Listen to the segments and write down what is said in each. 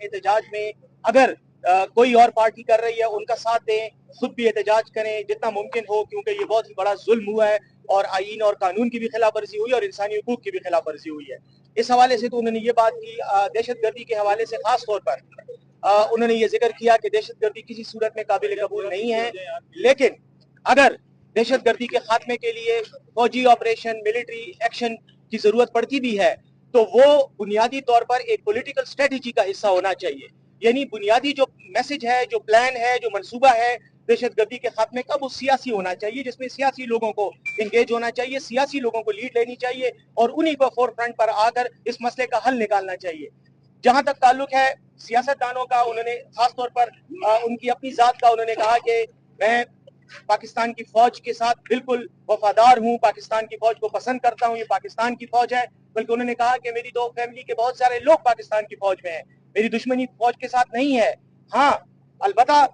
एहतजाज में अगर कोई और पार्टी कर रही है उनका साथ दें, खुद भी एहतजाज करें जितना मुमकिन हो, क्योंकि ये बहुत ही बड़ा जुल्म हुआ है और आईन और कानून की भी खिलाफ वर्जी हुई और इंसानी हुकूक की भी खिलाफ वर्जी हुई है। इस हवाले से तो उन्होंने ये बात की, दहशतगर्दी के हवाले से खास तौर पर उन्होंने ये जिक्र किया कि दहशतगर्दी किसी सूरत में काबिल कबूल नहीं है, लेकिन अगर दहशतगर्दी के खात्मे के लिए फौजी ऑपरेशन, मिलिट्री एक्शन की जरूरत पड़ती भी है तो वो बुनियादी तौर पर एक पॉलिटिकल स्ट्रेटजी का हिस्सा होना चाहिए। यानी बुनियादी जो मैसेज है, जो प्लान है, जो मंसूबा है दहशतगर्दी के खात्मे का, वो सियासी होना चाहिए, जिसमें सियासी लोगों को इंगेज होना चाहिए, सियासी लोगों को लीड लेनी चाहिए और उन्हीं को फोर फ्रंट पर आकर इस मसले का हल निकालना चाहिए। जहां तक ताल्लुक है सियासतदानों का, उन्होंने खास तौर पर उनकी अपनी जात का उन्होंने कहा कि मैं पाकिस्तान की फौज के साथ बिल्कुल वफादार हूँ, पाकिस्तान की फौज को पसंद करता हूँ, ये पाकिस्तान की फौज है। बल्कि उन्होंने कहा कि मेरी दो फैमिली के बहुत सारे लोग पाकिस्तान की फौज में हैं, मेरी दुश्मनी फौज के साथ नहीं है। हाँ, अलबत्ता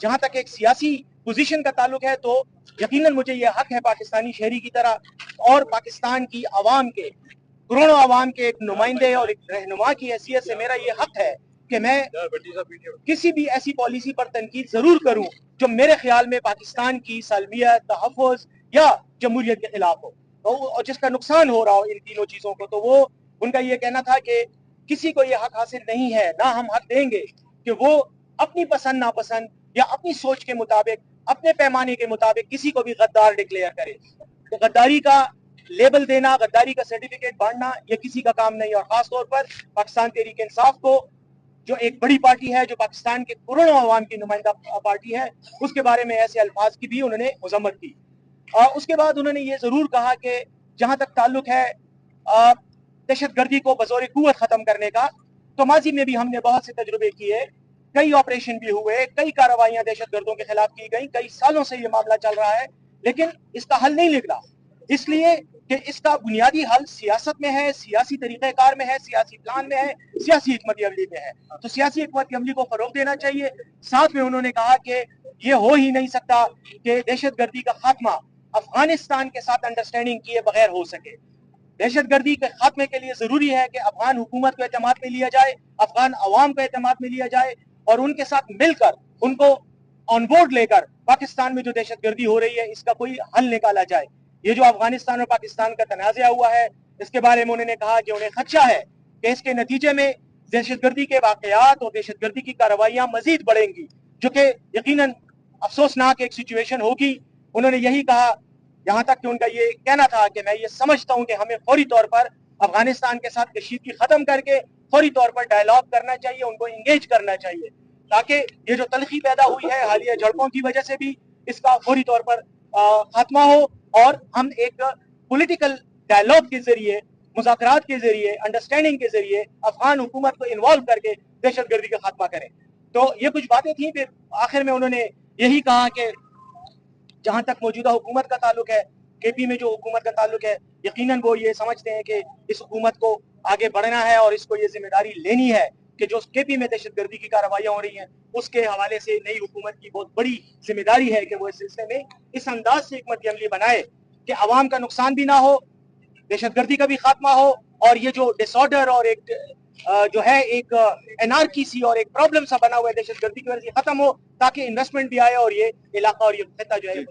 जहां तक एक सियासी पोजीशन का ताल्लुक है तो यकीनन मुझे ये हक है पाकिस्तानी शहरी की तरह और पाकिस्तान की आवाम के, करोड़ों आवाम के एक नुमाइंदे और एक रहनुमा की हैसियत से मेरा ये हक है कि मैं किसी भी ऐसी पॉलिसी पर तनकीद जरूर करूं जो मेरे ख्याल में पाकिस्तान की सालमियत, तहफ़्फ़ुज़ या जमहूरियत के खिलाफ हो और जिसका नुकसान हो रहा हो इन तीनों चीजों को। तो वो उनका ये कहना था कि किसी को ये हक हासिल नहीं है, ना हम हक देंगे कि वो अपनी पसंद नापसंद या अपनी सोच के मुताबिक, अपने पैमाने के मुताबिक किसी को भी गद्दार डिक्लेयर करे। तो गद्दारी का लेबल देना, गद्दारी का सर्टिफिकेट बांटना, ये किसी का काम नहीं। और खास तौर पर पाकिस्तान तहरीक इंसाफ को, जो एक बड़ी पार्टी है, जो पाकिस्तान के करोड़ों अवाम की नुमाइंदा पार्टी है, उसके बारे में ऐसे अल्फाज की भी उन्होंने मजम्मत की। उसके बाद उन्होंने ये जरूर कहा कि जहां तक ताल्लुक है दहशतगर्दी को बजौर कुव्वत खत्म करने का, तो माजी में भी हमने बहुत से तजुर्बे किए, कई ऑपरेशन भी हुए, कई कार्रवाइयां दहशतगर्दों के खिलाफ की गई, कई सालों से ये मामला चल रहा है, लेकिन इसका हल नहीं निकला। इसलिए कि इसका बुनियादी हल सियासत में है, सियासी तरीक़ेकार में है, सियासी प्लान में है, सियासी हिकमत अमली में है। तो सियासी हिकमत अमली को फरोग देना चाहिए। साथ में उन्होंने कहा कि ये हो ही नहीं सकता कि दहशतगर्दी का खात्मा अफगानिस्तान के साथ अंडरस्टैंडिंग किए बगैर हो सके। दहशतगर्दी के खात्मे के लिए जरूरी है कि अफगान हुकूमत को एतमाद में लिया जाए, अफगान अवाम को एतमाद में लिया जाए और उनके साथ मिलकर, उनको ऑन बोर्ड लेकर पाकिस्तान में जो दहशतगर्दी हो रही है इसका कोई हल निकाला जाए। ये जो अफगानिस्तान और पाकिस्तान का तनाज़ा हुआ है, इसके बारे में उन्होंने कहा कि उन्हें खदशा है कि इसके नतीजे में दहशतगर्दी के वाकयात और दहशतगर्दी की कार्रवाइयां मजीद बढ़ेंगी, जो कि यकीनन अफसोसनाक एक सिचुएशन होगी। उन्होंने यही कहा, यहाँ तक कि उनका ये कहना था कि मैं ये समझता हूँ कि हमें फौरी तौर पर अफगानिस्तान के साथ कशीदगी खत्म करके फौरी तौर पर डायलॉग करना चाहिए, उनको इंगेज करना चाहिए, ताकि ये जो तलखी पैदा हुई है हालिया झड़पों की वजह से भी इसका फौरी तौर पर खात्मा हो और हम एक पॉलिटिकल डायलॉग के जरिए, मुज़ाकरात के जरिए, अंडरस्टैंडिंग के जरिए अफगान हुकूमत को इन्वॉल्व करके दहशतगर्दी का खात्मा करें। तो ये कुछ बातें थी। फिर आखिर में उन्होंने यही कहा कि जहां तक मौजूदा हुकूमत का ताल्लुक है, केपी में जो हुकूमत का ताल्लुक है, यकीनन वो ये समझते हैं कि इस हुकूमत को आगे बढ़ना है और इसको ये जिम्मेदारी लेनी है कि जो केपी में दहशतगर्दी की कार्रवाइयां हो रही हैं उसके हवाले से नई हुकूमत की बहुत बड़ी जिम्मेदारी है कि वो इस सिलसिले में इस अंदाज से हिकमत अमली बनाए कि अवाम का नुकसान भी ना हो, दहशतगर्दी का भी खात्मा हो और ये जो डिसऑर्डर और एक जो है एक एनार्की सी और एक प्रॉब्लम सा बना हुआ है दहशतगर्दी की वजह से खत्म हो, ताकि इन्वेस्टमेंट भी आए और ये इलाका और ये खिता जो है